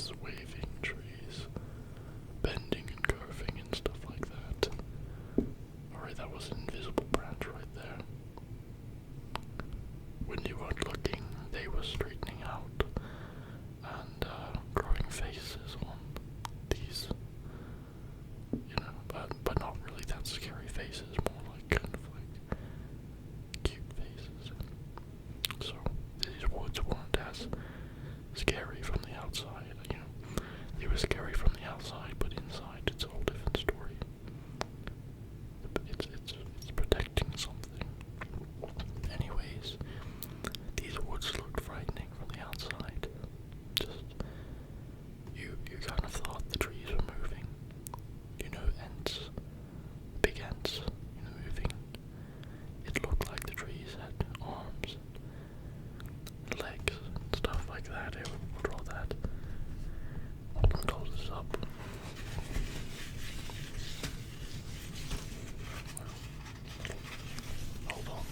branches, waving trees, bending and curving and stuff like that. Alright, that was an invisible branch right there. When you weren't looking, they were straightening out and growing faces on these, but not really that scary faces, more like kind of like cute faces. So these woods weren't as scary from the outside, They were scary from the outside, but inside it's a whole different story. It's protecting something. Anyways, these woods looked frightening from the outside. Just you kind of thought the trees were moving. Ants, big ants, moving. It looked like the trees had arms and legs and stuff like that. I would draw that. Let me close this up. Hold on.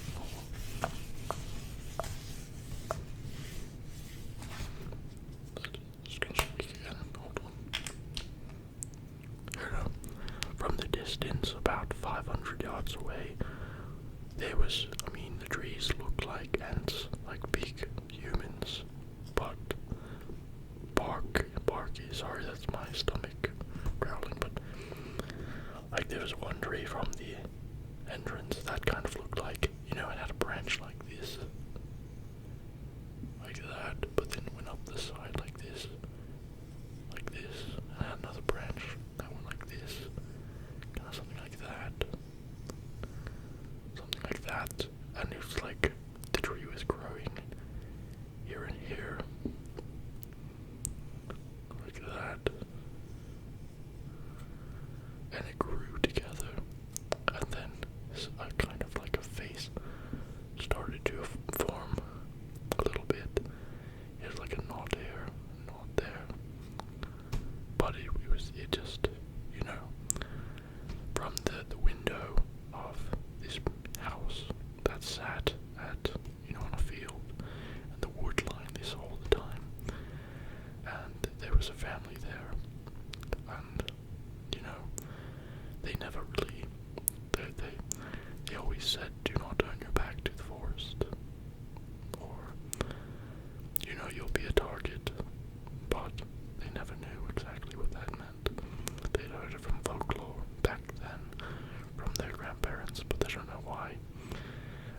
Just gonna speak again. Hold on. From the distance, about 500 yards away, there was, the trees looked like ants, like big humans, but barky, sorry, that's my stomach growling, but, like, there was one tree from the entrance that kind of looked like, it had a branch like this, like that, but then it went up the side like this, and had another branch that went like this, kind of something like that, and it was like the tree was growing here and here, like that, and it grew together, and then kind of like a face started to form a little bit. It was like a knot here, a knot there, but it just, from the window of this house that sat at, on a field, and the wood lined this all the time, and there was a family there, and, they never really, they always said, do not turn your back to the forest, or, you'll be a target, but they never knew exactly what that meant. They'd heard it from folklore back then, from their grandparents, but they don't know why.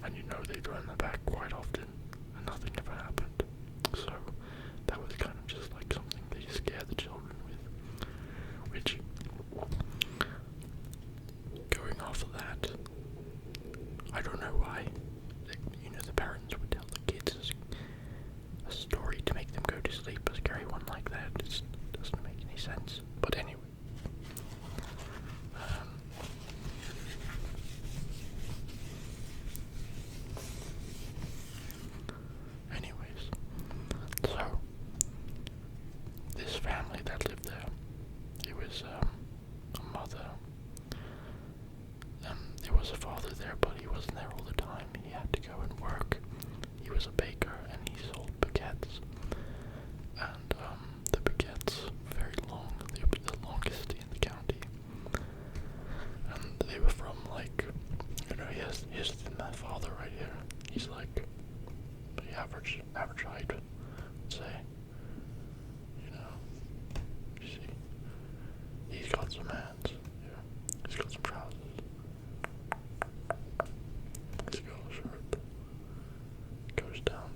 And they'd run their back quite often, and nothing ever happened. So, that was kind of just like something they scare the children with. Which, going off of that, I don't know why, the parents would tell the kids a story to make them go to sleep, a scary one like that. It doesn't make any sense. But anyway. Anyways, so this family that lived there, it was a mother. There was a father there, but he wasn't there all the time. He had to go and work. He was a baker, and he sold baguettes. And the baguettes were very long, they were the longest in the county. And they were from, like, here's my father right here. He's like the average height, I'd say. You see, he's got some hands. Yeah, he's got some trousers. He's got a shirt. Goes down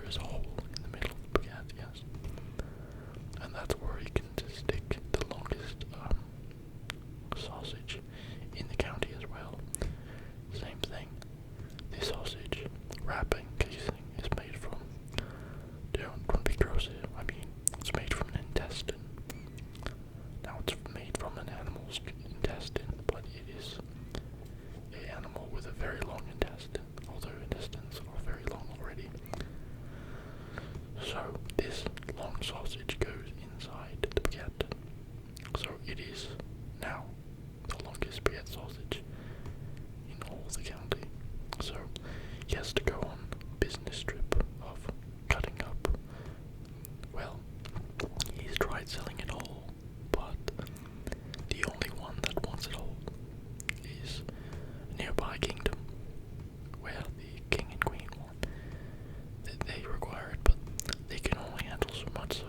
is a hole in the middle of the baguette, yes. And that's where you can stick the longest sausage in the county as well. Same thing. The sausage wrapping casing is made from, don't be gross here, I mean, it's made from an intestine. Now it's made from an animal's intestine, but it is an animal with a very long intestine, although intestines are very long already. So this long sausage goes inside the baguette. So it is now the longest baguette sausage in all the county. So he has to go on a business trip of cutting up. Well, he's tried selling it all, but the only one that wants it all is a nearby kingdom where the king and queen want. They require it, but they can only handle so much.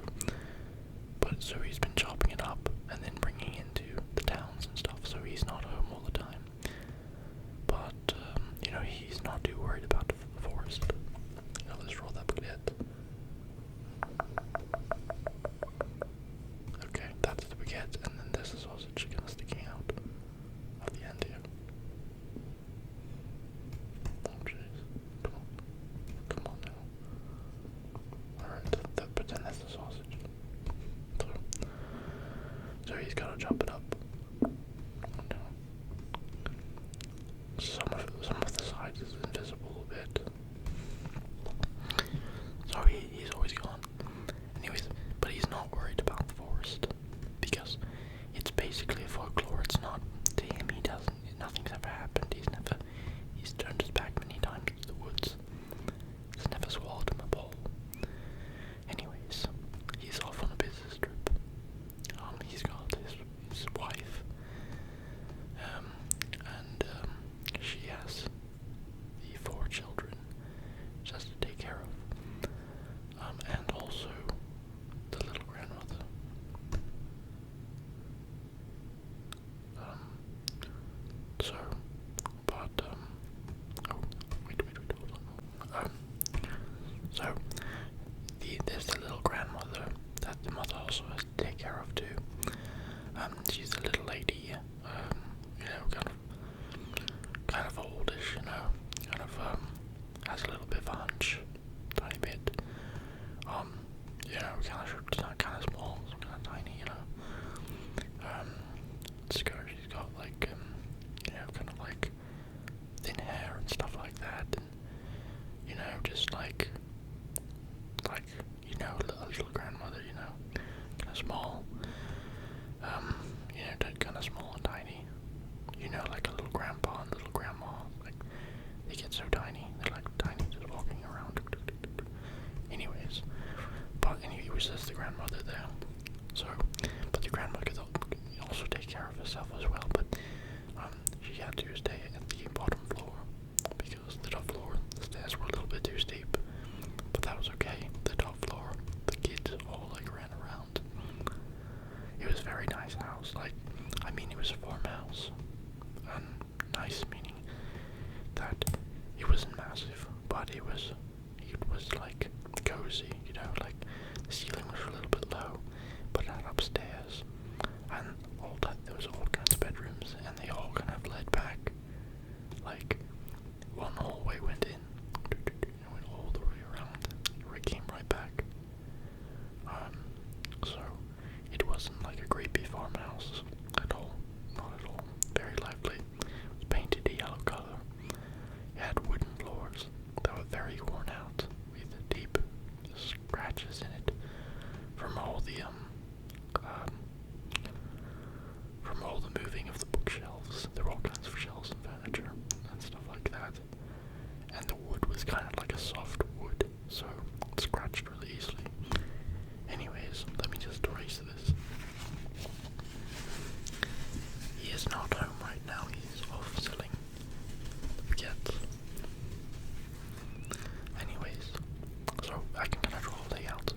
So he's been chopping it up and then bringing it into the towns and stuff. So he's not home all the time. But he's not too worried about the forest. Let's roll that baguette. Okay, that's the baguette, and then there's the sausage kind of sticking out of the end here. Oh jeez. Come on now. Alright, pretend that's the sausage. So he's got to chop it up. Some of the sides is invisible a bit. So he's always gone. Anyways, but he's not worried about the forest because it's basically a folklore. It's not to him. He doesn't. Nothing's ever happened. He's turned his back many times to the woods. It's never swallowed him a ball. Anyways, he's off on a business trip. He's got his wife, and she has the 4 children just to take care of, and also the little grandmother. There's the little grandmother that the mother also has to take care of too. She's a little lady, kind of oldish, has a little bit of a hunch, tiny bit. Kind of small, kind of tiny, she's got like, kind of like thin hair and stuff like that, and just like a little grandmother, kind of small, kind of small and tiny, like a little grandpa and little grandma, like they get so tiny, they're like tiny, just walking around. Anyways, it was just the grandmother there. So, but the grandmother could also take care of herself as well, but she had to stay at the bottom floor because the top floor, the stairs were a little bit too steep. But that was okay. The top floor, the kids all ran around. It was a very nice house. It was a farmhouse. Nice meaning that it wasn't massive, but it was cozy. The ceiling was a little bit low, but it had upstairs, and there was all kinds of bedrooms, and they all kind of led back. One hallway went in, and went all the way around, where it came right back. So it wasn't like a creepy farmhouse at all, not at all. Very lively. It was painted a yellow color. It had wooden floors that were very worn out, with deep scratches in it from all the moving of the bookshelves. There were all kinds of shelves and furniture and stuff like that. And the wood was kind of like a soft wood, so it scratched really easily. Anyways, let me just erase this. He is not home right now. He's off selling the baguettes. Anyways, so I can kind of draw a layout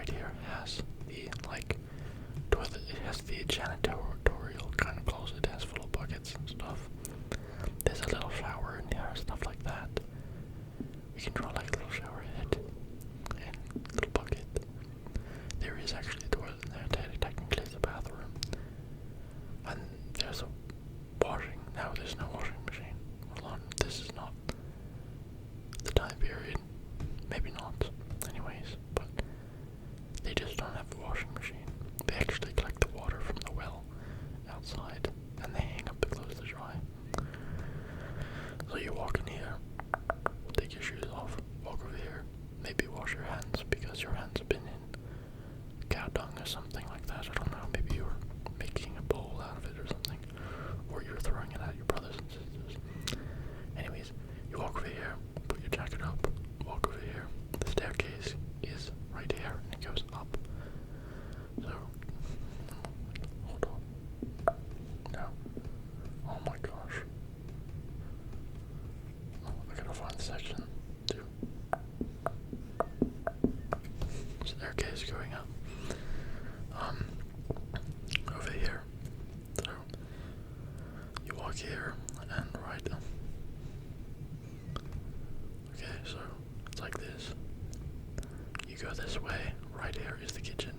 right here has the like toilet. It has the janitorial kind of closet. It has full of buckets and stuff. There's a little shower in here, stuff like that. We can draw like a little shower head and a little bucket. There is actually a toilet in there. Technically, it's a bathroom. And there's a washing. No, there's no washing machine. Hold on, this is not the time period. Maybe not. Anyways, but they just don't have a washing machine. They actually collect the water from the well outside and they hang up the clothes to dry. So you walk in here, take your shoes off, walk over here, maybe wash your hands because your hands have been in cow dung or something like that. I don't know, maybe you were making a bowl out of it or something, or you were throwing it at your brothers and sisters. Anyways, you walk over here, put your jacket up, walk over here. The staircase is right here and it goes up. So, hold on. No. Oh my gosh. Oh, I gotta find the section too. Staircase going up. Over here. So, you walk here and right. Okay, so it's like this. You go this way. Right here is the kitchen.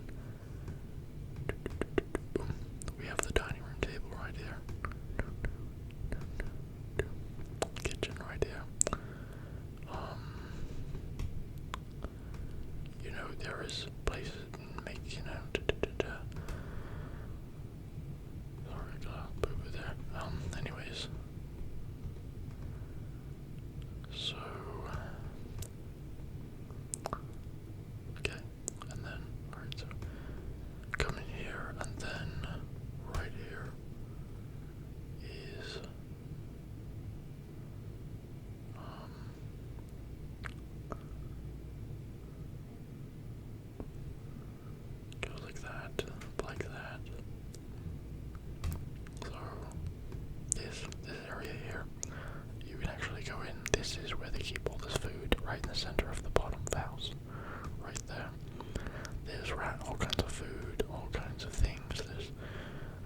We have the dining room table right here. Kitchen right here. You know, there is places make, you know, sorry, I got a boo-boo there. Anyways. So, okay, and then, alright, so, come in here, and then, right here is, goes like that, like that. So, this area here, you can actually go in. This is where they keep all this food, right in the center of the bottom of the house, right there. There's all kinds of food, all kinds of things. There's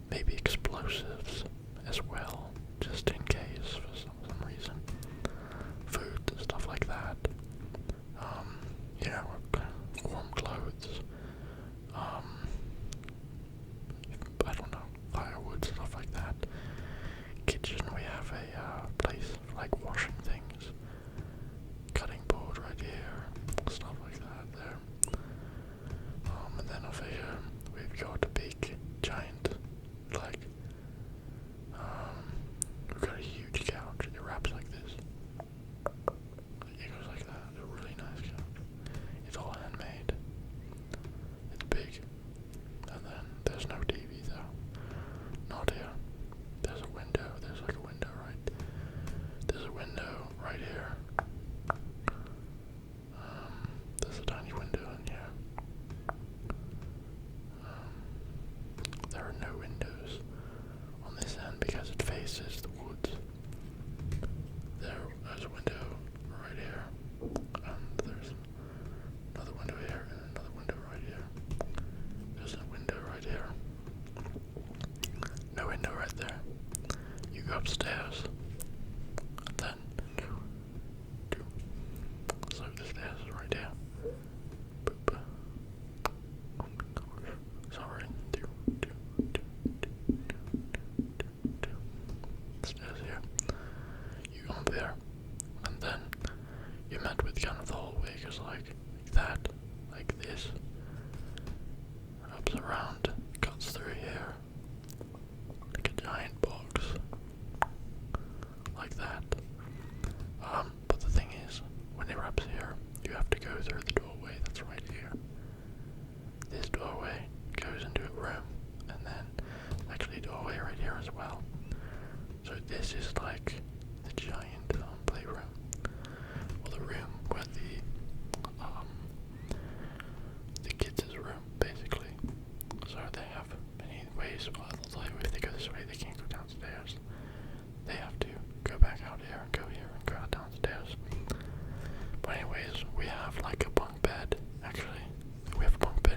maybe explosives as well, just in case for some reason. Food, stuff like that. You know, warm clothes. I don't know, firewood, stuff like that. Kitchen, we have a place for like washing things. Cutting board right here, stuff like that there. And then over here, we've got a big, giant, like, we've got a huge couch. It wraps like this. It goes like that. It's a really nice couch. It's all handmade. It's big. And then there's no TV though. Not here. There's a window. There's like a window right. There's a window right here. There's a tiny window in here. There are no windows on this end because it faces the woods. There's a window right here, and there's another window here, and another window right here. There's a window right here. No window right there. You go upstairs, and then so the stairs is right here. Boop. Oh my gosh. Sorry. Stairs here. You go up there, and then you're met with kind of the hallway goes like that, like this. Wraps around, cuts through here, like a giant box, like that. But the thing is, when it wraps here, you have to go through the doorway that's right here. This doorway goes into a room, and then actually a doorway right here as well. So this is like the giant playroom, or the room where the kids' room, basically. So they have many ways. Well, I'll tell you, if they go this way, they can't go downstairs. They have to go back out here and go here and go out downstairs. But anyways, we have like a bunk bed. Actually, we have a bunk bed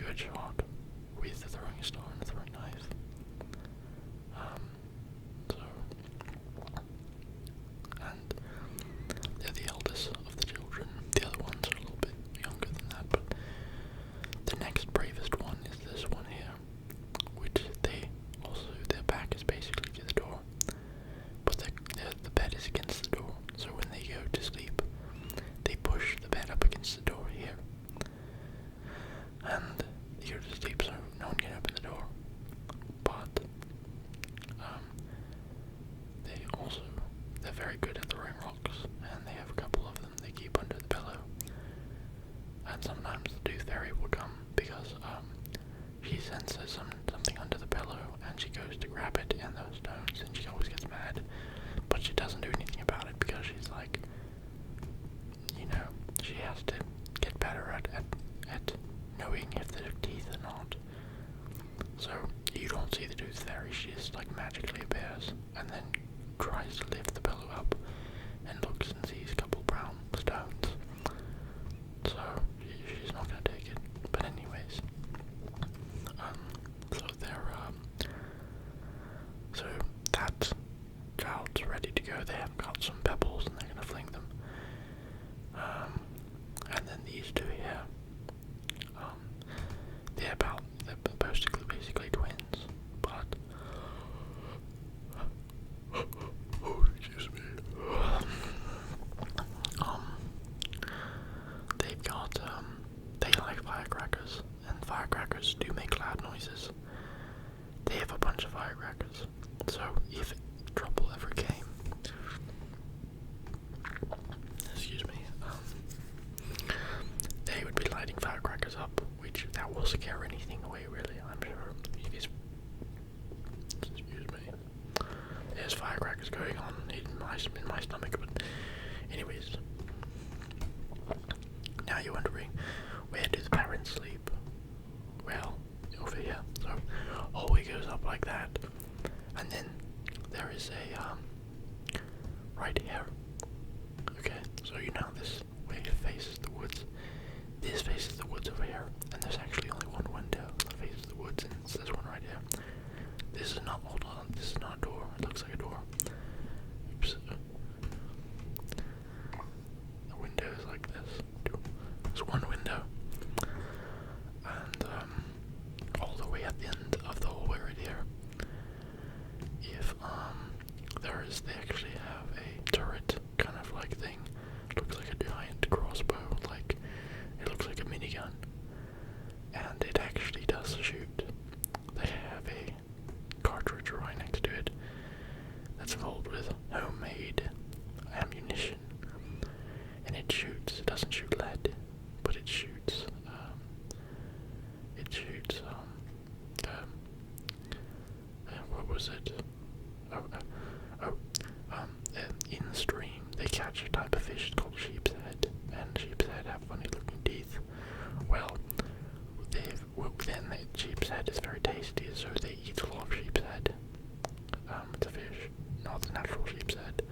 good shot with a throwing star and a throwing knife. So, and they're the eldest of the children. The other ones are a little bit younger than that, but the next bravest one is this one here, which their back is basically to the door, but the bed is against the door, so when they go to sleep, they push the bed up against the door here, and they go to sleep so no one can open the door. But they're very good at throwing rocks, and they have a couple of them they keep under the pillow. And sometimes the tooth fairy will come because she senses something under the pillow, and she goes to grab it and those stones, and she always gets mad, but she doesn't do anything about it because she's like, she has to get better at knowing if they're teeth or not. So you don't see the tooth fairy, she just like magically appears and then tries to lift the pillow up and looks and sees a couple brown stones. So she's not gonna take it. But anyways, so that child's ready to go. They have got some pebbles and they're gonna fling them. And then these two here, they're basically twins, but oh, excuse me. They've got they like firecrackers, and firecrackers do make loud noises. They have a bunch of firecrackers, so if trouble ever came, excuse me, they would be lighting firecrackers up, which that will scare anything away, really, I'm sure. Excuse me. There's firecrackers going on in my stomach, but anyways. Now you're wondering, where do the parents sleep? Well, over here. So, hallway goes up like that, and then there is a, right here. Okay, so this way faces the woods. This faces the woods over here, and there's actually only one window that faces the woods, and it's this one right here. This is not, hold on, this is not a door. It looks like a door. Oops. The window is like this. There's one window, and all the way at the end of the hallway right here, if they actually have a turret kind of like thing. Looks like a giant crossbow, like it looks like a minigun, and it actually does shoot. They have a cartridge right next to it that's filled with homemade ammunition, and it shoots. It doesn't shoot lead, but it shoots. What was it? In the stream, they catch a type of fish called sheep's head, and sheep's head have funny-looking teeth. Well, then the sheep's head is very tasty, so they eat a lot of sheep's head. It's a fish, not the natural sheep's head.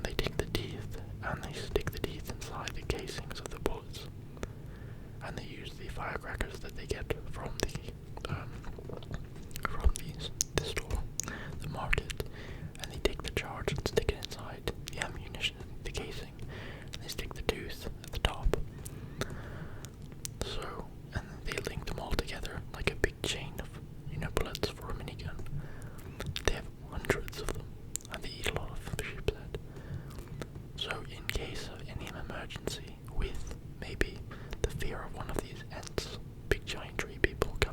They take the teeth, and they stick the teeth inside the casings of the bullets, and they use the firecrackers that they get from the store, the market, and they take the charge and stick it inside the ammunition, the casing, and they stick the tooth at the top. So, and then they link them all together like a big chain of, bullets for a minigun. They have hundreds of them, and they eat a lot of sheep's head. So, in case of any emergency with maybe the fear of one of these ants, big giant tree people coming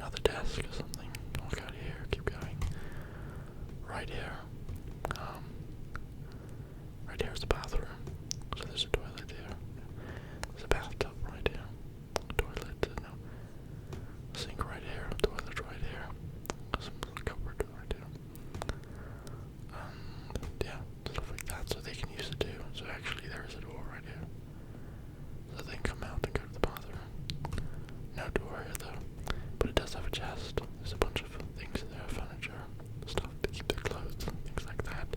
another desk or something. Walk out here, keep going. Right here. Right here is the bathroom. So there's a toilet here. There's a bathtub right here. Toilet, no. Sink right here. Toilet right here. Some cupboard right here. And yeah, stuff like that. So they can use it too. So actually there is a door right here. So they can come out and go to the bathroom. No door here though. But it does have a chest. There's a bunch of things there, furniture, stuff to keep their clothes, things like that.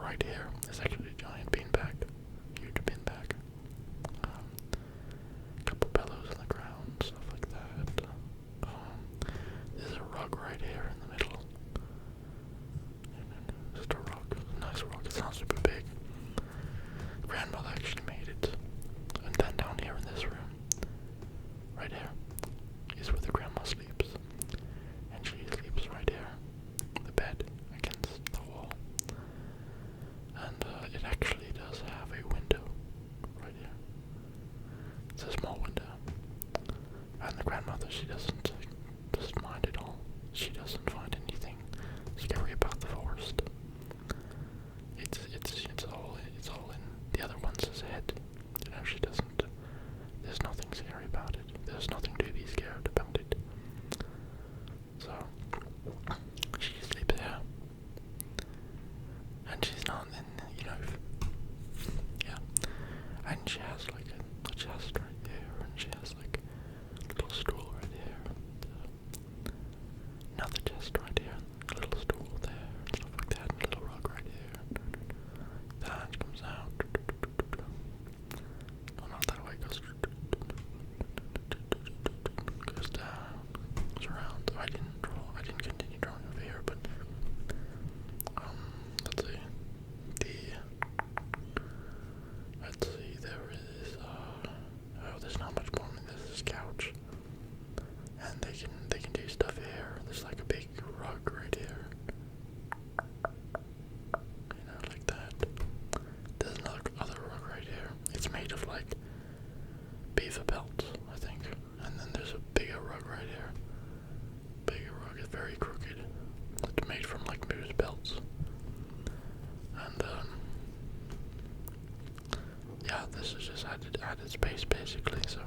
Right here is actually a giant beanbag, huge beanbag. Couple pillows on the ground, stuff like that. There's a rug right here in the middle. Just a rug, a nice rug. It's not super big. Grandmother actually made it. And then down here in this room, right here, is where the grandma sleeps. And she sleeps right here, the bed against the wall. And it actually does have a window right here. It's a small window. And the grandmother, she doesn't mind at all. She doesn't find anything scary about the forest. It's all in the other one's head. You know, she doesn't. There's nothing scary about it. There's nothing to be scared about it. So she sleeps there, and she's not in. You know, yeah. And she has like a chest right there, and she has like a little stool right here, and, another chest right here, a little stool there, and stuff like that, and a little rug right here. Then it comes out. Oh, not that way. Goes down. Goes around. I didn't continue drawing over here, but let's see. There is there's not much more. I mean, there's this couch, and they can do stuff here. There's like a big rug right here, you know, like that. There's another other rug right here. It's made of like beaver pelts, I think. And then there's a bigger rug right here. Bigger rug, it's very crooked. It's made from like moose pelts. And yeah, this is just added space basically. So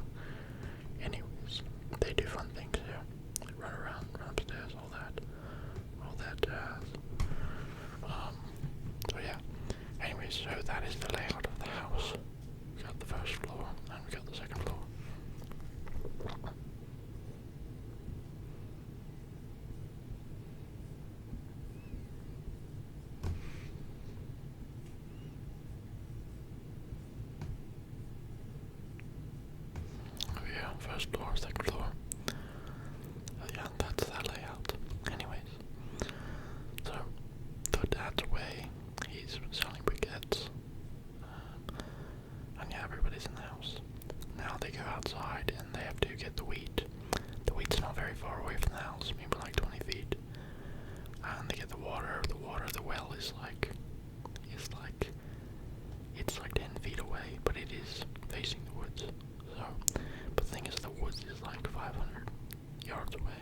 anyways, they do fun things here. They run around, run upstairs, all that jazz. So yeah. Anyways, so that is the layout of the house. We got the first floor, and we got the second floor. Oh yeah, first floor, second floor. Yeah, that's that layout. Anyways, so the dad's away. He's selling briquettes. And yeah, everybody's in the house. Now they go outside and they have to get the wheat. The wheat's not very far away from the house, maybe like 20 feet. And they get the water. The well is like, it's like 10 feet away, but it is facing the woods. So, but the thing is, the woods is like 500 yards away.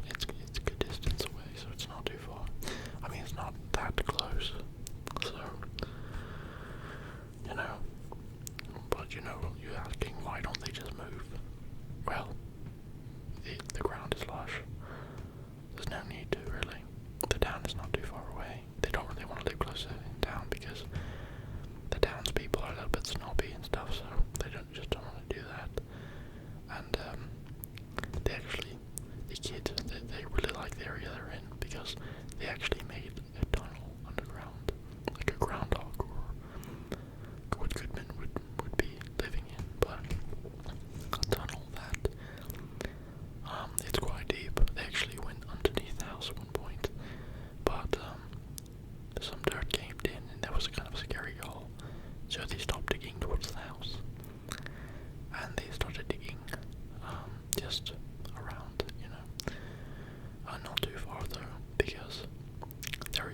It's a good distance away, so it's not too far. I mean, it's not that close. So, you know, but you know, you're asking why don't they just move? Well, the ground is lush. There's no need to really. The town is not too far away. They don't really want to live closer in town because the townspeople are a little bit snobby and stuff, so they just don't want to do that. And they actually, the kids, they really like the area they're in because they actually made a tunnel underground, like a groundhog or what Goodman would be living in, but a tunnel that it's quite deep. They actually went underneath the house at one point, but some dirt caved in and there was a kind of scary hole, so they stopped digging towards the house and they started digging just around, you know, not too far though, because there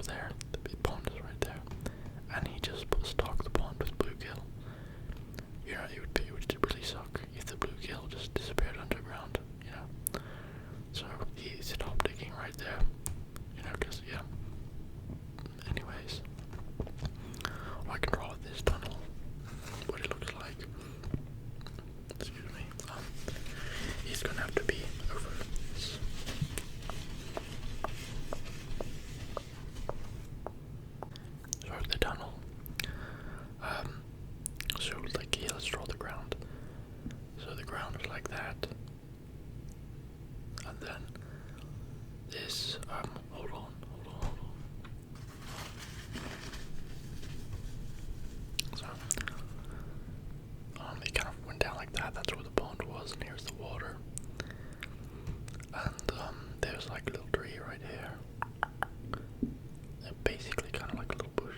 over there. The big pond is right there. And he just stocked the pond with bluegill. You know, it would really suck if the bluegill just disappeared underground, you know. So he stopped digging right there, you know, because, yeah. Anyways, I can draw this tunnel, what it looks like. Excuse me. He's gonna have to be over this. So the tunnel. So like here, let's draw the ground. So the ground is like that. And then this, hold on. So, it kind of went down like that. That's where the pond was, and here's the water. And, there's like a little tree right here. Basically kind of like a little bush.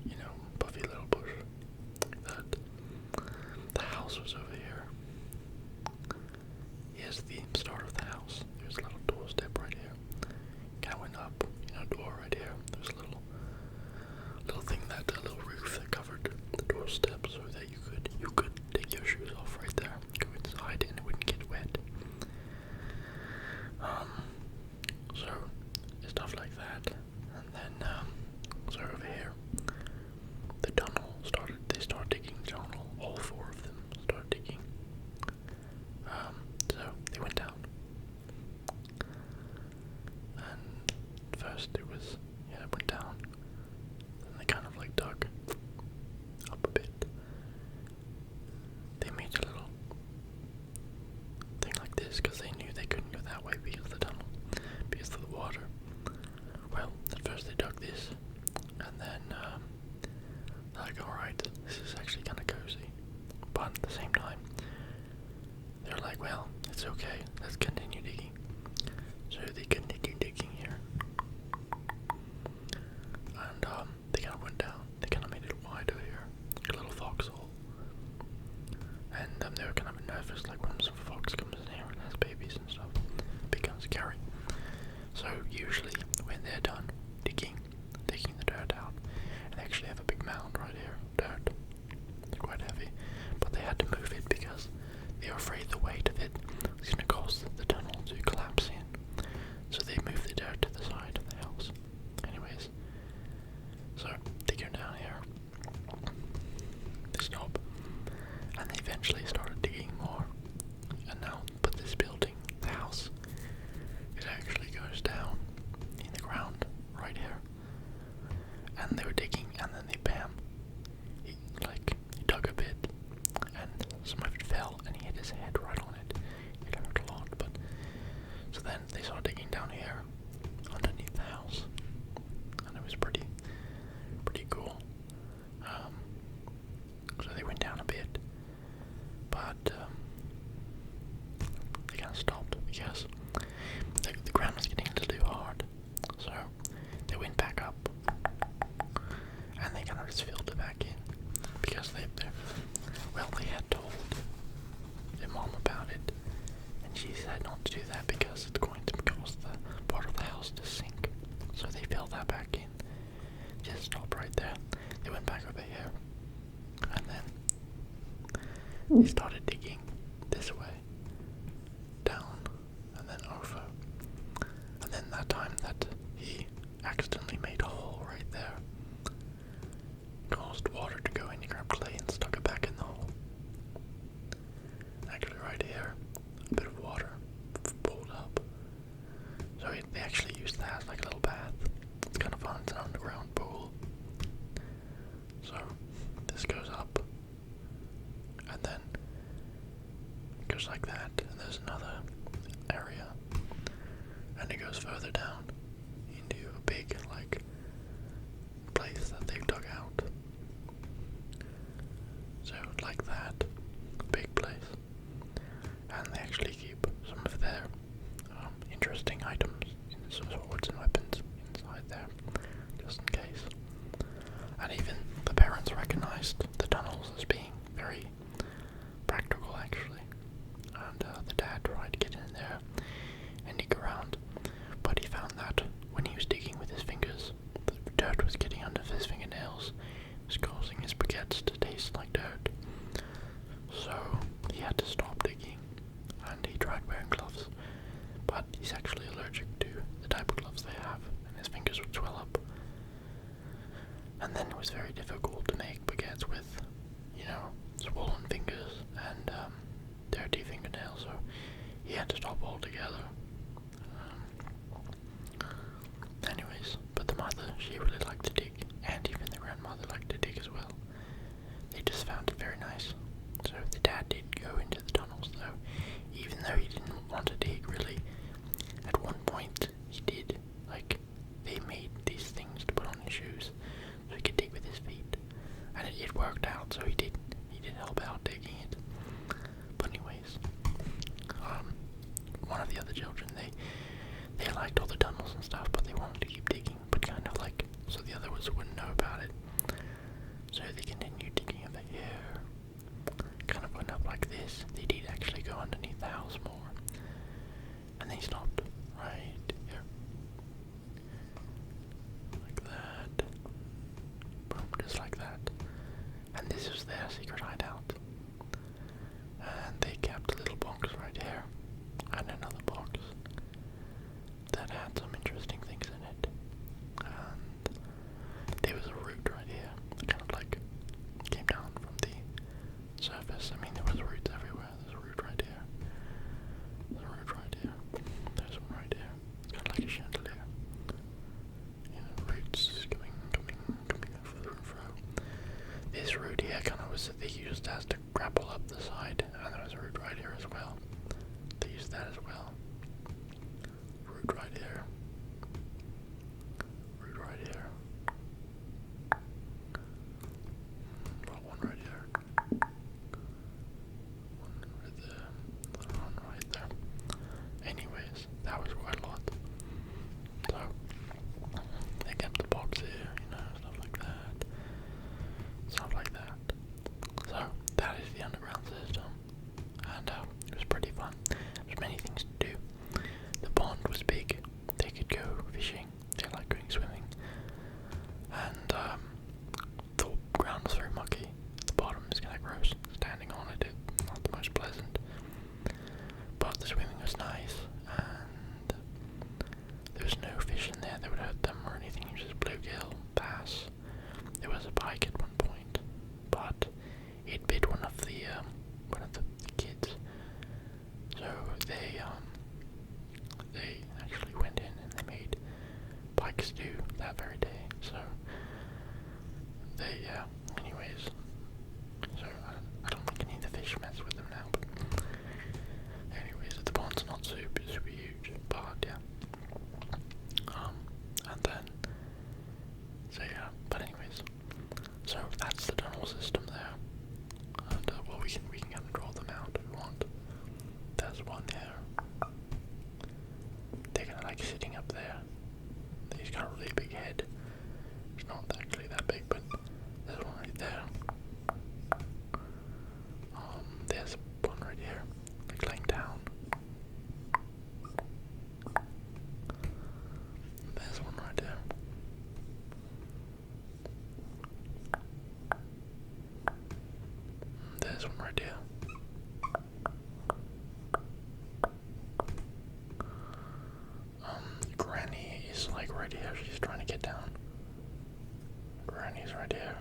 You know, puffy little bush. Like that. The house was over here. Here's the start of the house. There's a little doorstep right here. Kind of went up, you know, door right here. There's a little thing a little roof that covered the doorstep so that you could take your shoes off right there, go inside, and it wouldn't get wet. So stuff like that, and then so over here, the tunnel started. They started digging the tunnel. All four of them started digging. So they went down, and first it went down. Then they kind of like dug up a bit. They made a little thing like this because they knew they couldn't go that way because of the tunnel, because of the water. Well, at first they dug this, and then they're like, alright, this is actually kind of cozy. But at the same time, they're like, well, it's okay, let's continue digging. So they continued digging here. And they kind of went down. They kind of made it wide over here, like a little foxhole. And they were kind of nervous, like when some fox comes in here and has babies and stuff, it becomes scary. So usually when they're done digging, taking the dirt out, and they actually have a big mound right here, dirt. It's quite heavy, but they had to move it because they were afraid the weight of it was going to cause the tunnel to collapse in. So they moved the dirt to the side of the house. Anyways, so they go down here, they stop, and they eventually started digging more. And now, but this building, the house, it actually goes down in the ground right here. And they were digging, and then they he dug a bit, and some of it fell, and he hit his head right on it. It hurt a lot, but so then they started digging down here underneath the house, and it was pretty cool. So they went down a bit, but they kind of stopped because the ground was getting a little too hard. So they went back up, and they kind of just filled it back in because they had told their mom about it, and she said not to do that because it's going to cause the part of the house to sink. So they filled that back in. Just stop right there. They went back over here, and then they started digging this way, down, and then over. And then that time that he accidentally made a hole right there, caused water to go in. He grabbed clay and stuck it back in the hole. Actually right here, a bit of water pulled up. So they actually used that as like a little bath. It's kind of fun, it's an underground pool. So this goes up, and then it goes like that, and there's another area, and it goes further down into a big like place that they've dug out. So like that, big place, and they actually keep some of their interesting items, some swords and weapons inside there, just in case. And even the parents recognized the tunnels as being very practical, actually. And the dad tried to get in there and dig around, but he found that but he's actually allergic to the type of gloves they have, and his fingers would swell up. And then it was very difficult to make baguettes with, swollen fingers and dirty fingernails, so he had to stop altogether. Anyways, but the mother, she really liked to dig, and even the grandmother liked to dig as well. They just found it very nice. So the dad did go into the tunnels though, even though he didn't want to dig really. At one point he did, they made these things to put on his shoes so he could dig with his feet. And it worked out, so he did help out digging it. But anyways, one of the other children, they liked all the tunnels and stuff, but they wanted to keep digging, but kind of so the other ones wouldn't know about it. So they continued digging over here, kind of went up like this. They did actually go underneath the house more, and they stopped right here, like that, boom, just like that. And this was their secret hideout. And they kept a little box right here, and another box that had some interesting things in it. And there was a root right here, that kind of came down from the surface. I mean, there was roots everywhere. There's a root right here. There's a root right here. There's one right here. It's kind of like a chandelier. Roots coming through and fro. This root here kind of was that they used as to grapple up the side, and there was a root right here as well. They used that as well. Root right here. Root right here. Well, one right here. One right there. One right there. Anyways, that was quite a lot. So, they kept the box here, stuff like that. Stuff like that. So, that is the underground system. And it was pretty fun. There's many things to do. The pond was big. They could go fishing. They liked going swimming. And the ground was very mucky. The bottom is kind of gross. Standing on it, it's not the most pleasant. But the swimming was nice. And there was no fish in there that would hurt them or anything. It was just bluegill, bass. There was a pike at one point, but it bit one of the kids. So they actually went in and they made pike stew that very day. So they anyways. So I don't think any of the fish mess with them now. But anyways, the pond's not super huge, but yeah. And then but anyways, so that's the tunnel system there. And well, we can kind of draw them out if we want. There's one there. They're kind of sitting up there. He's got a really big head. It's not actually that big, but there's one right there. There's one right here, laying down. There's one right there. There's one right here. Granny is right here. She's trying to get down. Granny's right here.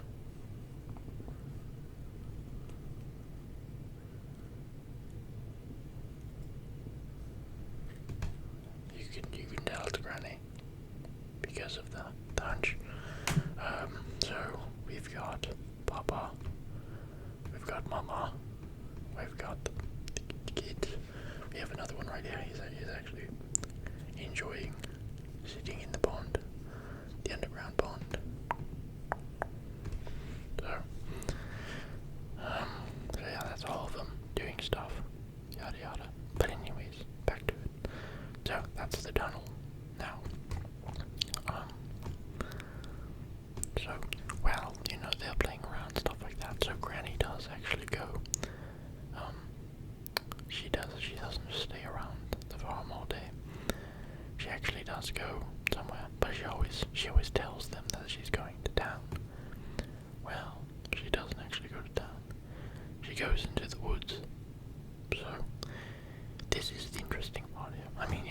You can tell it's Granny because of the hunch. So we've got Papa, we've got Mama, we've got the kids. We have another one right here. He's actually enjoying sitting in the pond, the underground pond. So yeah, that's all of them doing stuff, yada yada. But anyways, back to it. So that's the tunnel now. So well, they're playing around, stuff like that. So Granny does actually go. She doesn't just stay around the farm all day. She actually does go somewhere, but she always tells them that she's going to town. Well, she doesn't actually go to town. She goes into the woods. So this is the interesting part here. I mean,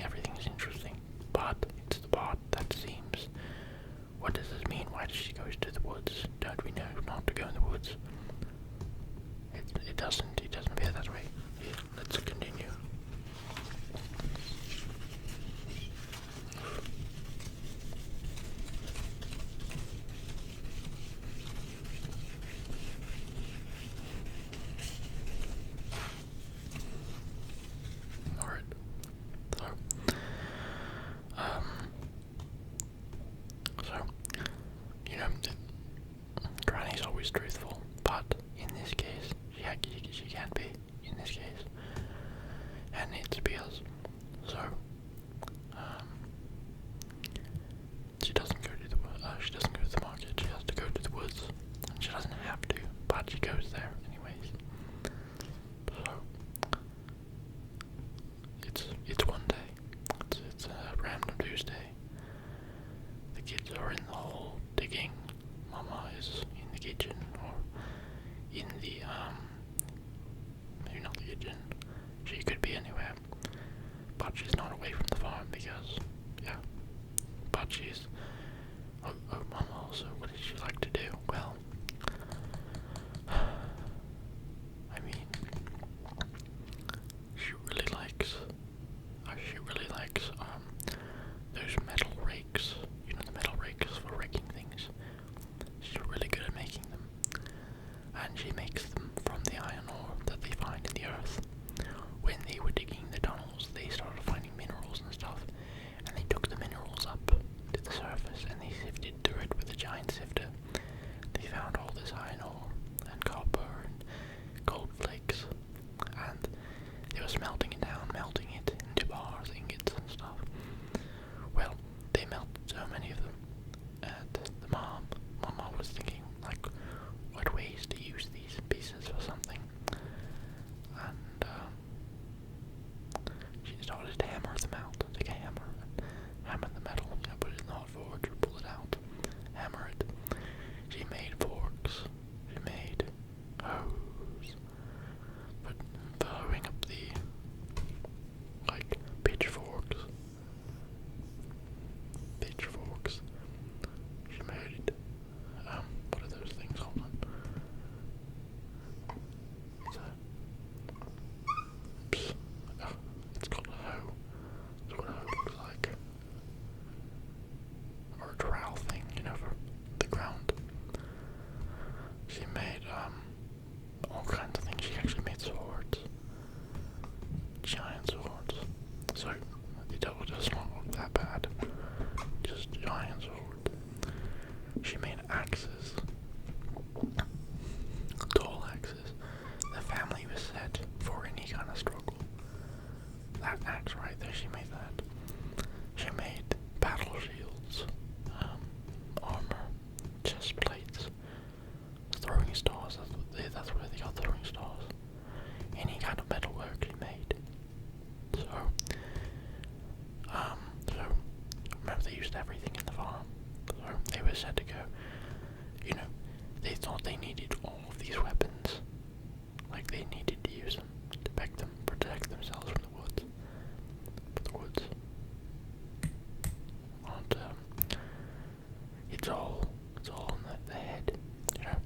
it's not that bad. Just giant sword. She made axes. Tall axes. The family was set for any kind of struggle. That axe right there, she made that. She made battle shields, armor, chest plates, throwing stars. That's where they got throwing stars. Any kind of metalwork she made. So remember they used everything in the farm. So they were set to go. You know, they thought they needed all of these weapons. Like they needed to use them to protect themselves from the woods. But the woods aren't, it's all in the head, you know.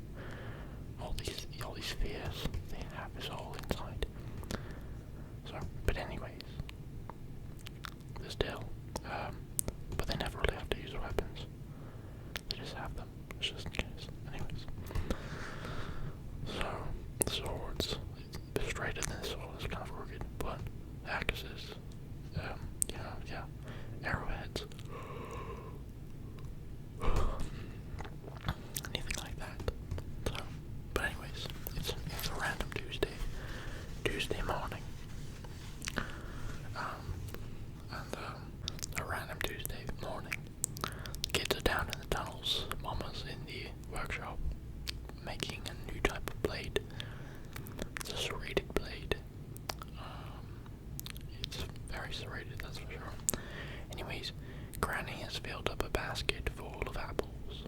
All these fears they have is all inside. So, but anyways, still, but they never really have to use weapons. They just have them. It's just in case. Anyways. So, swords. Straighter than the sword is kind of rugged, but axes, arrowheads. Anything like that. So, but anyways, it's a random Tuesday morning. A random Tuesday morning. Kids are down in the tunnels. Mama's in the workshop making a new type of blade. It's a serrated blade. It's very serrated, that's for sure. Anyways, Granny has filled up a basket full of apples.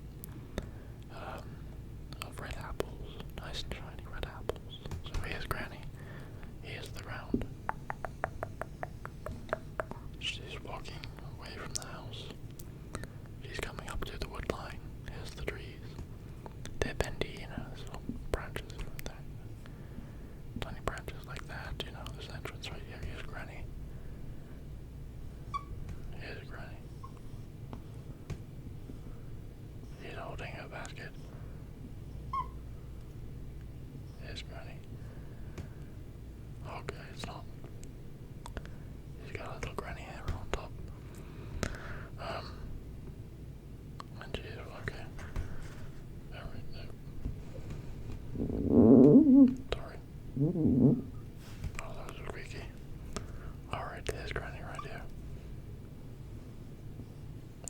Of red apples. Nice and shiny red apples. So here's Granny. Here's the round. She's walking away from the house. She's coming up to the wood line. Here's the trees. They're bendy, you know, there's little branches right there. Tiny branches like that, you know, there's an entrance right here. Here's Granny. Here's Granny. She's holding her basket. Here's Granny. Okay, it's not. She's got a little granny hair on top. And she's okay. Alright, no. Sorry. Oh, that was squeaky. Alright, there's Granny right here.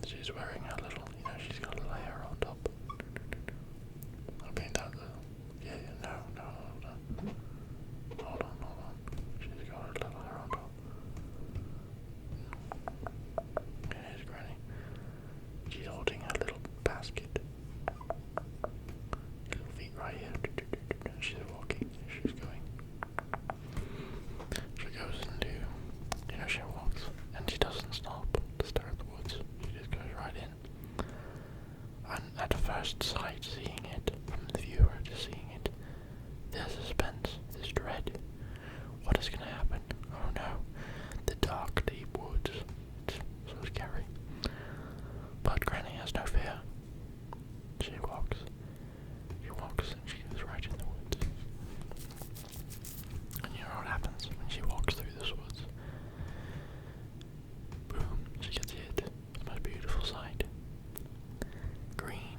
She's wearing her little, she's got a little hair on top. Okay, no, no, hold on. Hold on. She's got her little hair on top. Okay, here's Granny. She's holding her little basket. Little feet right here. She's walking. She's going. She goes into, she walks, and she doesn't stop to stare at the woods. She just goes right in. And at first sight, seeing it, from the viewer just seeing it, there's suspense, there's dread. What is going to happen? Oh no. The dark, deep woods. It's so scary. But Granny has no fear. She walks. And she goes right in the woods. And you know what happens when she walks through this woods? Boom, she gets hit. The most beautiful sight. Green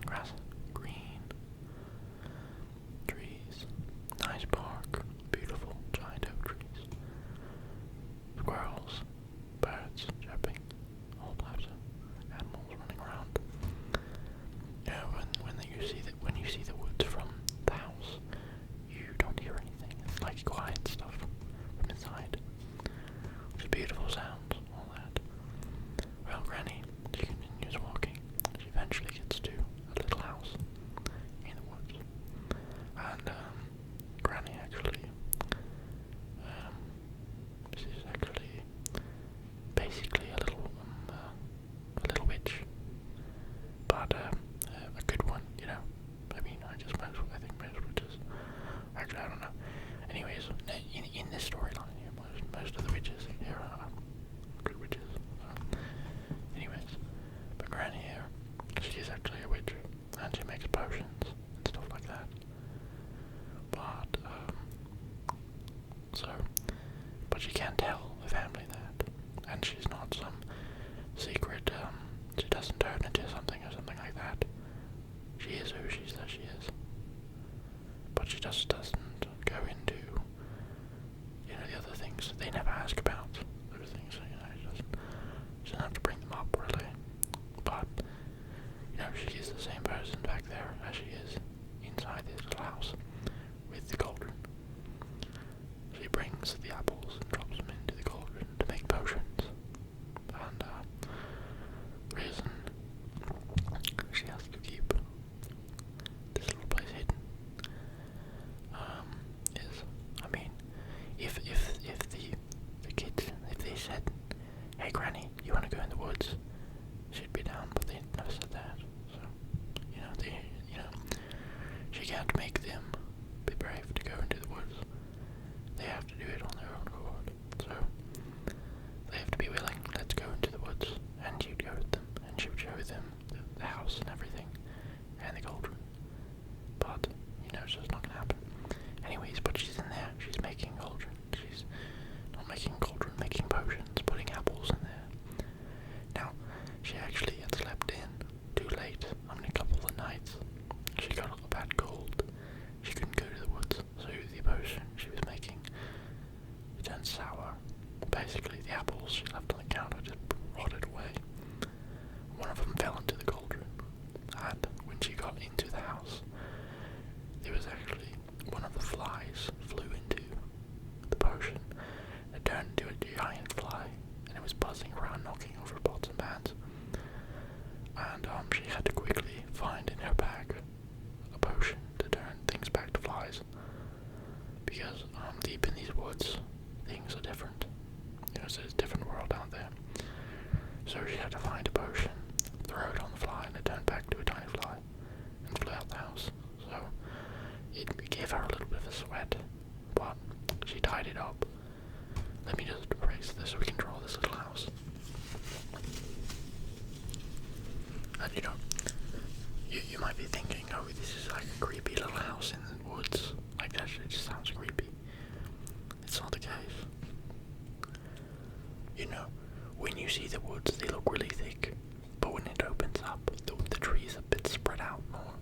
but she just doesn't go into, the other things. They never ask about those things, she doesn't have to bring them up, really. But, she is the same person back there as she is inside this little house with the cauldron. She brings the apples and drops them into the cauldron to make potions. And, the reason she has to keep this little place hidden, is, if the kids, if they said, "Hey Granny, you want to go in the woods?" she'd be down, but they never said that. So, she can't make them be brave to go into the woods. They have to do it on their own accord. So, they have to be willing. Let's go into the woods, and she'd go with them, and she would show them the house and everything, and the cauldron. But, it's just not gonna happen. Anyways, but she's in there. She's making cauldron. She's not making cauldron, making potions, putting apples in there. Now, she actually had slept in too late on a couple of nights. She got a bad cold. She couldn't go to the woods, so the potion she was making turned sour. Basically, the apples she left on the counter just rotted away. One of them fell into the cauldron, and when she got into the house, there was actually one of the flies flew into the potion. It turned into a giant fly, and it was buzzing around, knocking over pots and pans. And she had to quickly find in her bag a potion to turn things back to flies, because deep in these woods, things are different. So it's a different world out there. So she had to find a potion, throw it on the fly, and it turned back to a tiny fly, and flew out the house. So it gave her a little bit of a sweat, but she tied it up. Let me just erase this so we can draw this little house. And you might be thinking, oh, this is like a creepy little house in the woods. Like that, it just sounds creepy. It's not the case. When you see the woods, they look really thick, but when it opens up, the trees are a bit spread out more,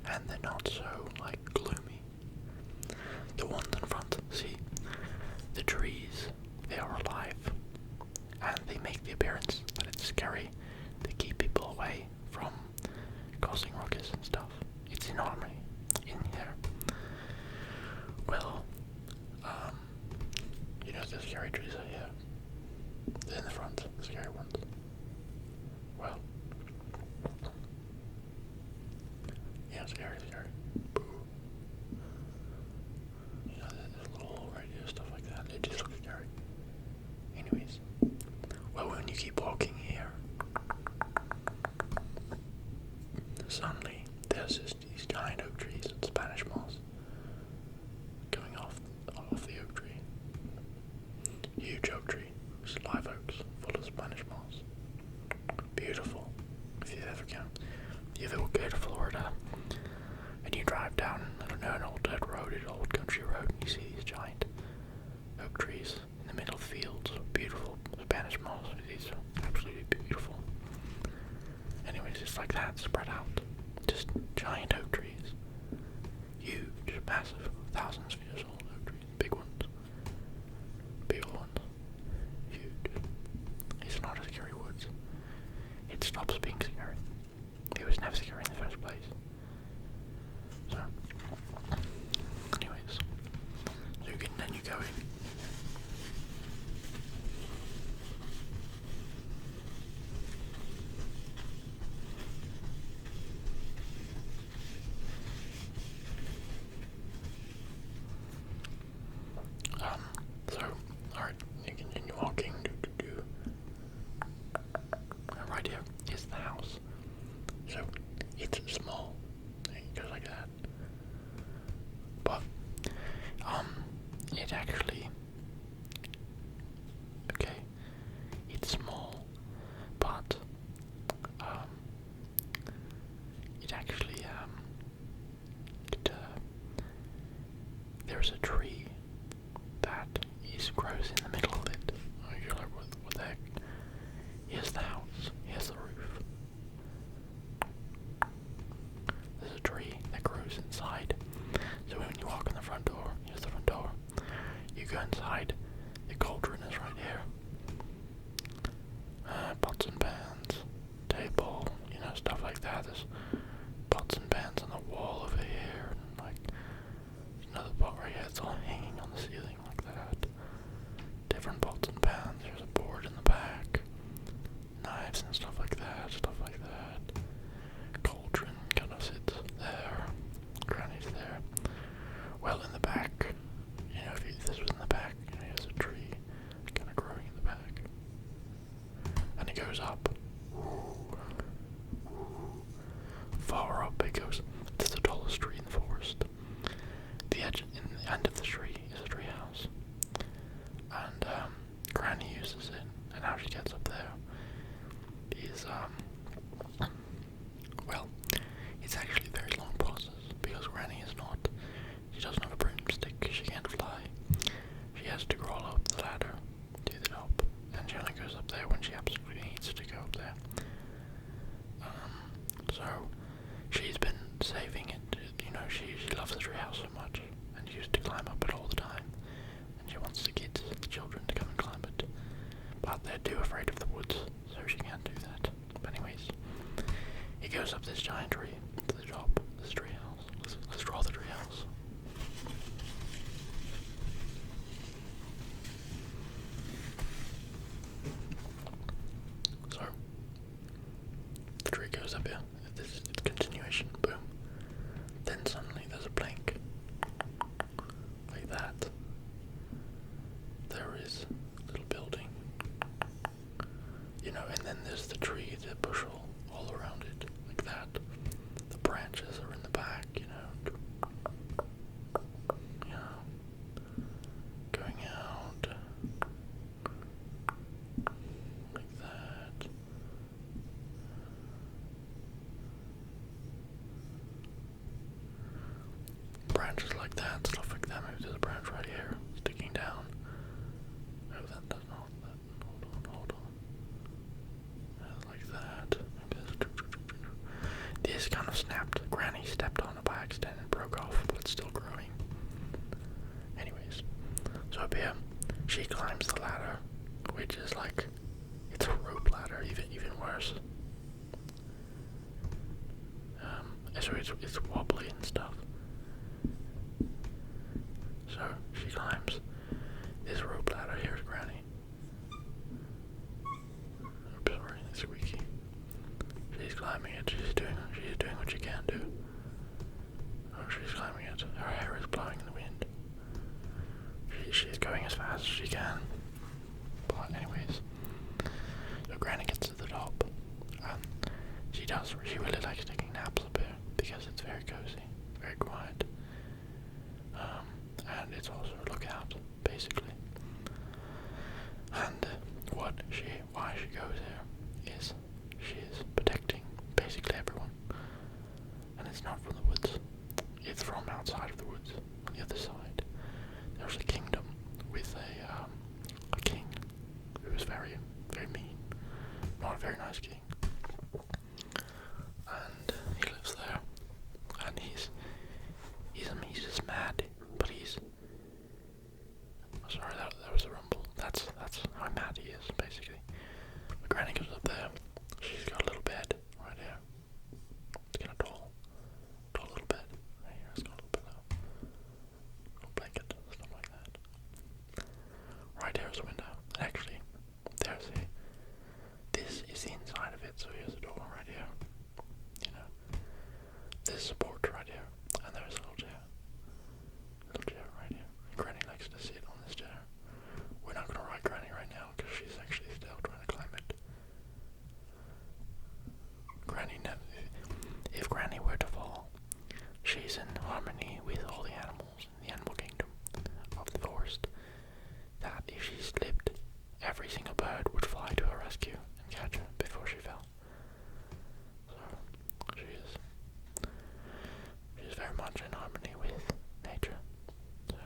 and they're not so, gloomy. The ones in front, see, the trees, they are alive, and they make the appearance that it's scary. They keep people away from causing ruckus and stuff. It's in harmony in here. Well, the scary trees are here. They're in the front, the scary ones. Well, yeah, scary. Boo. There's a little radio stuff like that. It just looks scary. Anyways, well, when you keep walking here, suddenly there's these giant oak trees and Spanish moss coming off the oak tree. Huge oak tree, live oaks full of Spanish moss. Beautiful. If you ever go to Florida and you drive down, an old dirt road, an old country road, and you see these giant oak trees in the middle of fields, beautiful Spanish moss. These are absolutely beautiful. Anyways, it's like that, spread out. Just giant oak trees. Huge, massive, thousands of years old oak trees. Big ones. Big ones. Huge. It's not a scary woods. It stops being scary. It was never scary in the first place. So, anyways, so you continue going. Alright, you continue walking. Right here is the house. So, it's small. It goes like that. But, it actually, okay, it's small, but, it actually, there's a tree that grows in the middle of it. You're like, what the heck? Here's the house, here's the roof. there's pots and pans on the wall over here, and like another pot right here. It's all hanging on the ceiling like that. Different pots and pans. There's a board in the back, knives and stuff like that. Cauldron kind of sits there. Granny's there. Well, in the back, if this was in the back, there's a tree kind of growing in the back, and it goes up. Far up it goes. It's the tallest tree in the forest. The end of the tree is a tree house, and Granny uses it, and how she gets up there is well, it's actually a very long process because Granny she doesn't have a broomstick, she can't fly. She has to crawl up the ladder to the top, and she only goes up there when she absolutely needs to go up there. So she's been saving it. She loves the treehouse so much, and she used to climb up it all the time. And she wants the children, to come and climb it, but they're too afraid of the woods, so she can't do that. But anyways, it goes up this giant tree to the top. This treehouse. Let's draw the treehouse. So the tree goes up here. This is its continuation. Boom. Then suddenly there's a blink. Like that. There is a little building. And then there's the tree, the bushel all around it. Like that. The branches are in the back, going out. Like that. Branches like that, stuff like that. Maybe there's a branch right here, sticking down. No, that does not. Hold on. Like that. This kind of snapped. Granny stepped on it by accident and broke off, but it's still growing. Anyways, so up here, she climbs the ladder, which is like, it's a rope ladder, even worse. So it's wobbly and stuff. So she climbs this rope ladder. Here's Granny. Oops, sorry, it's squeaky. She's climbing it. She's doing what she can do. Oh, she's climbing it. Her hair is blowing in the wind. She's going as fast as she can. But anyways, so Granny gets to the top. She really likes taking naps up here because it's very cozy, very quiet. And it's also a lookout, basically. And why she goes there is she is protecting basically everyone. And it's not from the woods. It's from outside of the woods, on the other side. There's a kingdom with a king who is very, very mean. Not a very nice king. And he lives there. And he's just mad, but sorry, that was a rumble. That's how mad he is, basically. My Granny goes up there. She's got a little bed right here. It's kind of tall little bed right here. It's got a little pillow, little blanket, stuff like that. Right here is a window. Actually, this is the inside of it. So here's a door right here. There's a porch right here, and there's a little chair right here. Granny likes to sit on this chair. We're not going to ride Granny right now because she's actually still trying to climb it. If Granny were to fall, she's in harmony with all the animals in the animal kingdom of the forest. That if she slipped, every single bird would fly to her rescue and catch her before she fell. So she's very much in harmony with nature. So,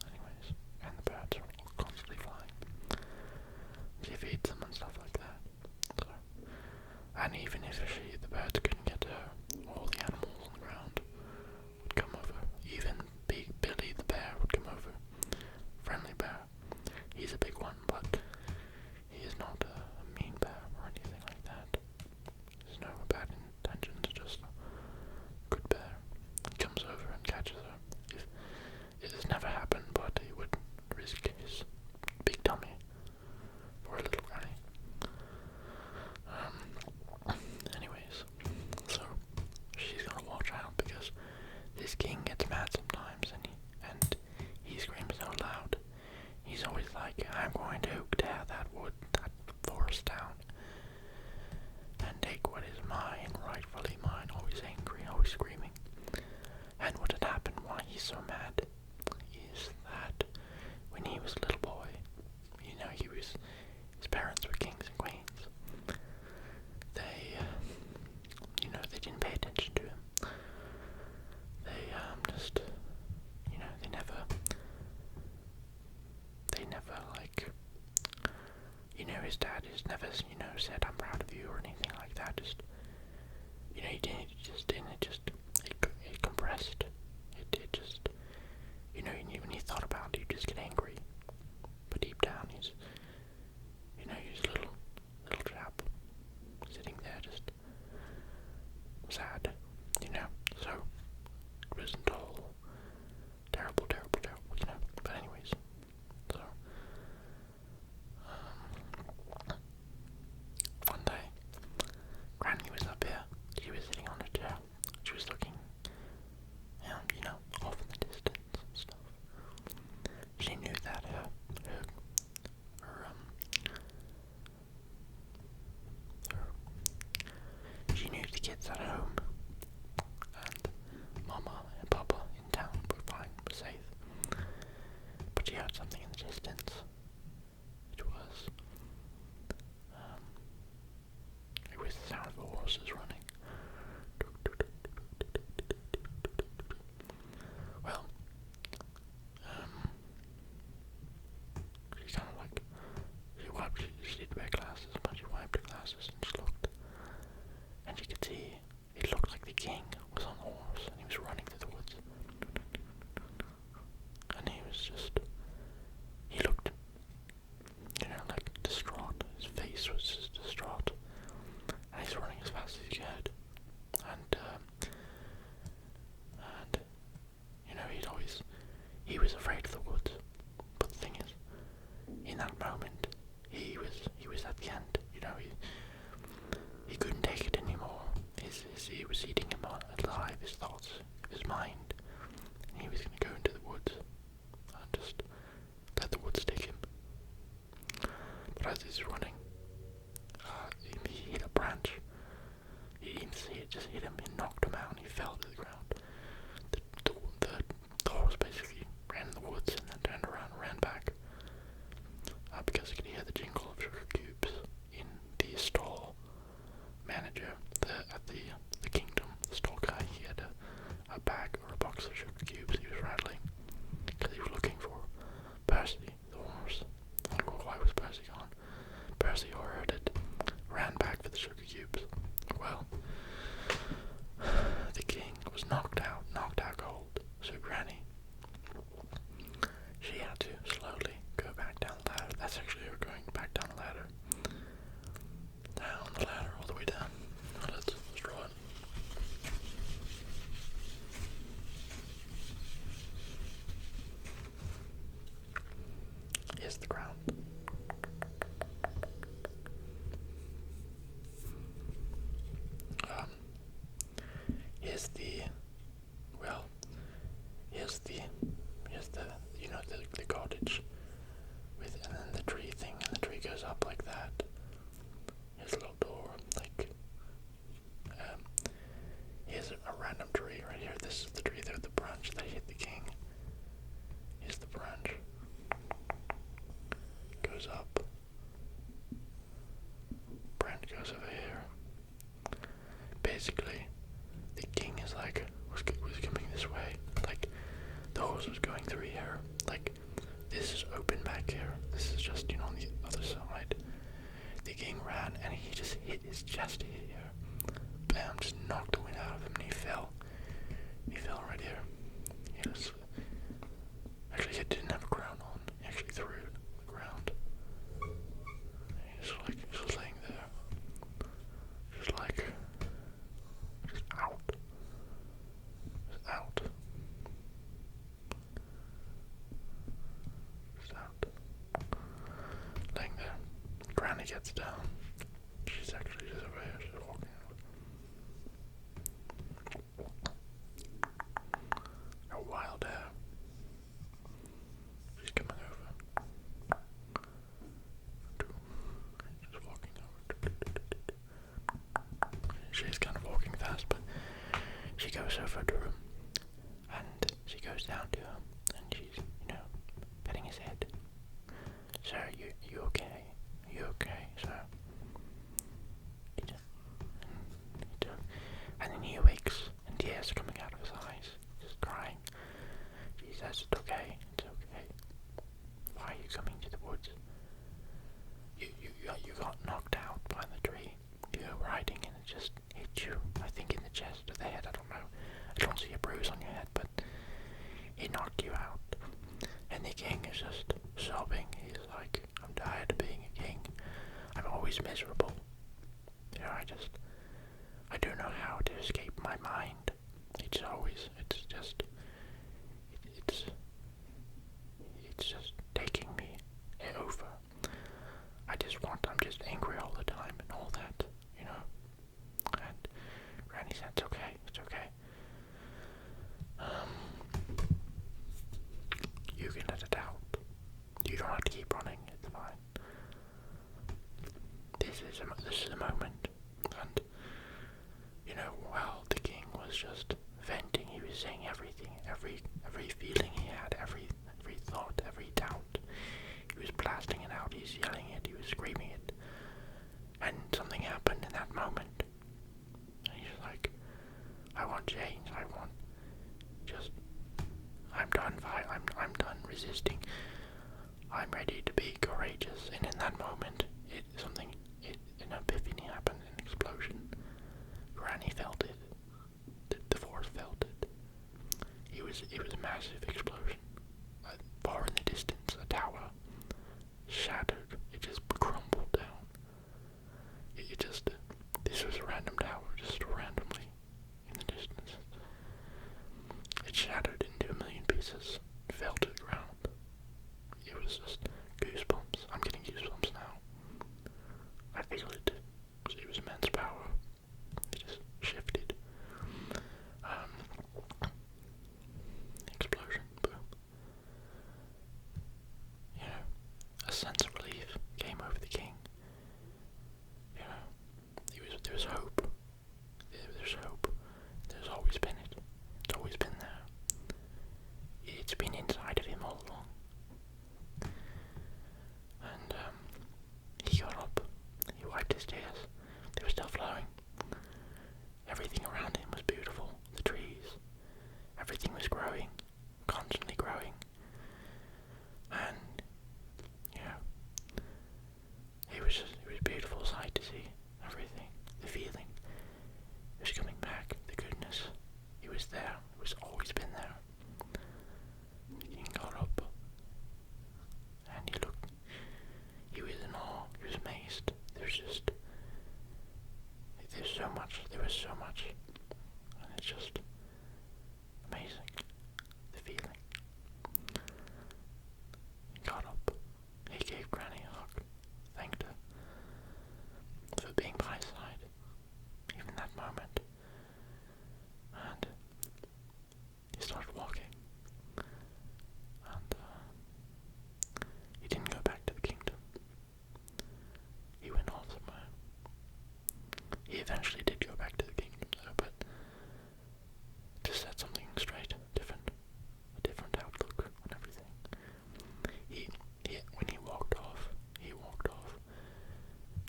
anyways, and the birds are constantly flying. She feeds them and stuff like that. So, and even if the birds couldn't get to her, all the animals on the ground would come over. Even Big Billy the bear would come over. Friendly bear. He's a big one, but he is not a mean bear or anything like that. There's no bad intentions, just Granny's at home, and Mama and Papa in town were fine, were safe. But she heard something in the distance. It was the sound of the horses running. Well, she kind of like, she did wear glasses, but she wiped her glasses and she looked. And she could see, it looked like the king was on the horse and he was running through the woods. And he looked, like distraught. His face was just distraught. And he's running as fast as he could. And he was afraid of the woods. But the thing is, in that moment, he was at the end. He couldn't take it anymore. It was eating him alive, his thoughts, his mind. And he was going to go into the woods and just let the woods take him. But as he's running, he hit a branch. He didn't see it, just hit him, it knocked him out, and he fell to the ground. The horse basically ran in the woods and then turned around and ran back. Because he could hear the jingle of sugar cubes in the stall manager at the kingdom. The stall guy, he had a bag or a box of sugar cubes he was rattling because he was looking for Percy, the horse. Why was Percy gone? Percy heard it, ran back for the sugar cubes. Well, the king was knocked out cold, so Granny, she had to slowly go back down the ladder. That's actually her going back down the ladder. Down the ladder, all the way down. Let's draw it. Here's the ground. Here's the cottage with, and then the tree thing, and the tree goes up like that. Here's a little door, here's a random tree right here. This is the tree there, the branch that hit the king. Here's the branch. Goes up. Branch goes over here. Basically, the king is was coming this way. The horse was going through here. This is open back here. This is just, on the other side. The king ran and he just hit his chest here. Bam, just knocked the wind out of him and he fell. He fell right here. Actually, he didn't have a crown on. He actually threw it on the ground. He just laying there. Just out. Just out. Just out. Laying there. Granny gets down. She's actually just over here. She's walking out. A wild hair. She's coming over. Just walking over. She's kind of walking fast, but she goes over to him, and she goes down to him, and she's, petting his head. Sir, you okay? You okay, sir? And then he awakes, and tears are coming out of his eyes, just crying. She says, it's okay. Why are you coming to the woods? You got knocked out by the tree. You were riding and it just hit you, I think in the chest or the head, I don't know. I don't see a bruise on your head, but it knocked you out. And the king is just sobbing. He's like, I'm tired of being a king. I'm always miserable. I don't know how to escape my mind. It's just taking me over. I'm just angry all the time and all that, And Granny said, it's okay. You can let it out. You don't have to keep running, it's fine. This is a moment, and just venting. He was saying everything, every feeling he had, every thought, every doubt. He was blasting it out. He was yelling it. He was screaming it. And something happened in that moment. And he's like, I want change. I want just. I'm done. I'm done resisting. I'm ready to be courageous. And in that moment, an epiphany happened, an explosion. Granny felt it. The force felt it. It was a massive explosion. Far in the distance, a tower shattered. It just crumbled down. This was a random tower, just randomly in the distance. It shattered into a million pieces, fell to the ground. It was just goosebumps. I'm getting goosebumps now. I feel it. It was immense power. It just shifted. Explosion. Boom. You know, a sense of relief came over the king. You know, there was hope. There's hope. There's always been it. It's always been there. It's been inside of him all along. And he got up. He wiped his tears. They were still flowing. Everything around him was beautiful. The trees. Everything was growing. Constantly growing. And, you know, it was a beautiful sight to see. Everything. The feeling. It was coming back. The goodness. It was there. It was always been there. He got up. And he looked. He was in awe. He was amazed. There's so much. There was so much. And it's just amazing. The feeling. He got up. He gave Granny a hug. Thanked her for being by his side. Even that moment. And he started walking. And he didn't go back to the kingdom. He went off somewhere. He eventually did go back to the kingdom though, but to set something straight, a different outlook on everything. When he walked off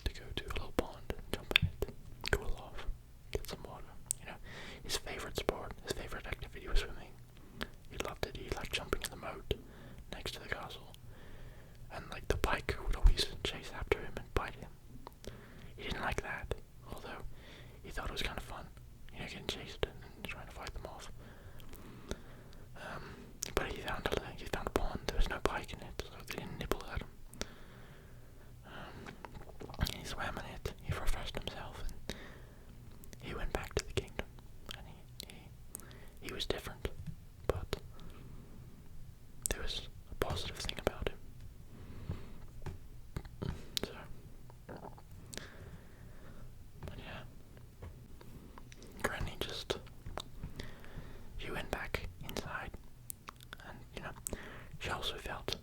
to go to a little pond and jump in it, cool off, get some water. You know, his favorite sport, his favorite activity was swimming. He loved it. He liked jumping in the moat next to the castle. And like the pike would always chase after him and bite him. He didn't like that, although he thought it was kind of fun, you know, getting chased and trying to fight them off. But he found a pond. There was no pike in it, so they didn't nibble at him. He swam in it. He refreshed himself, and he went back to the kingdom. And he was different, but there was a positive thing about him. So, but yeah, Granny she went back inside, and you know, she also felt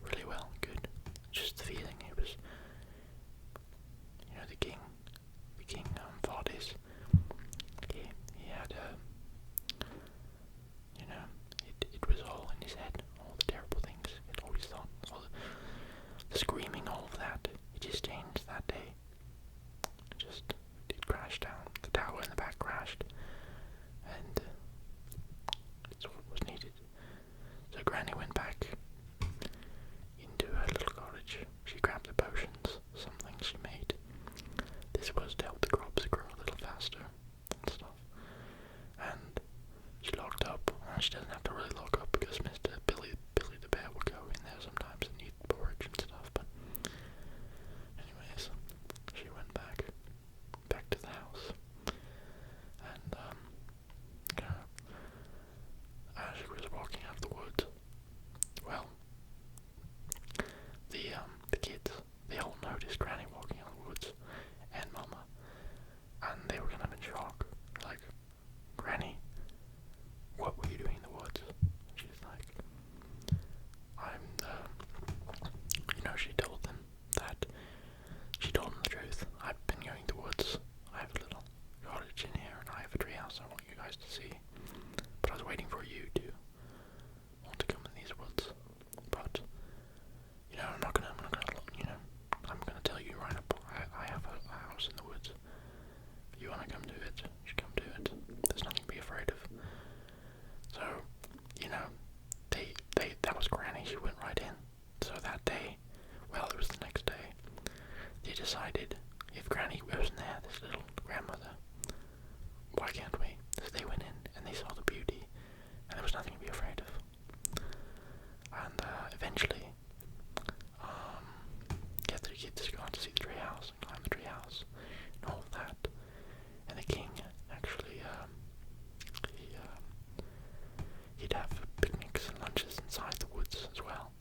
really well, good. Just the feeling, it was, you know, the king thought he had you know, it was all in his head, all the terrible things he'd always thought, all the screaming, all of that, it just changed that day. It crashed down, the tower in the back crashed, and it's what was needed. So Granny went back into her little cottage. She grabbed the potions, something she made. This was to help the crops grow a little faster and stuff. And she locked up. She doesn't have to really lock up because Mr. Billy the Bear will go in there sometimes and eat porridge and stuff. But anyways, she went back to the house, and as she was walking out of the woods, well, the kids, they all noticed Granny walking out of the woods, and Mama, and they were kind of in shock. and the king actually he'd have picnics and lunches inside the woods as well.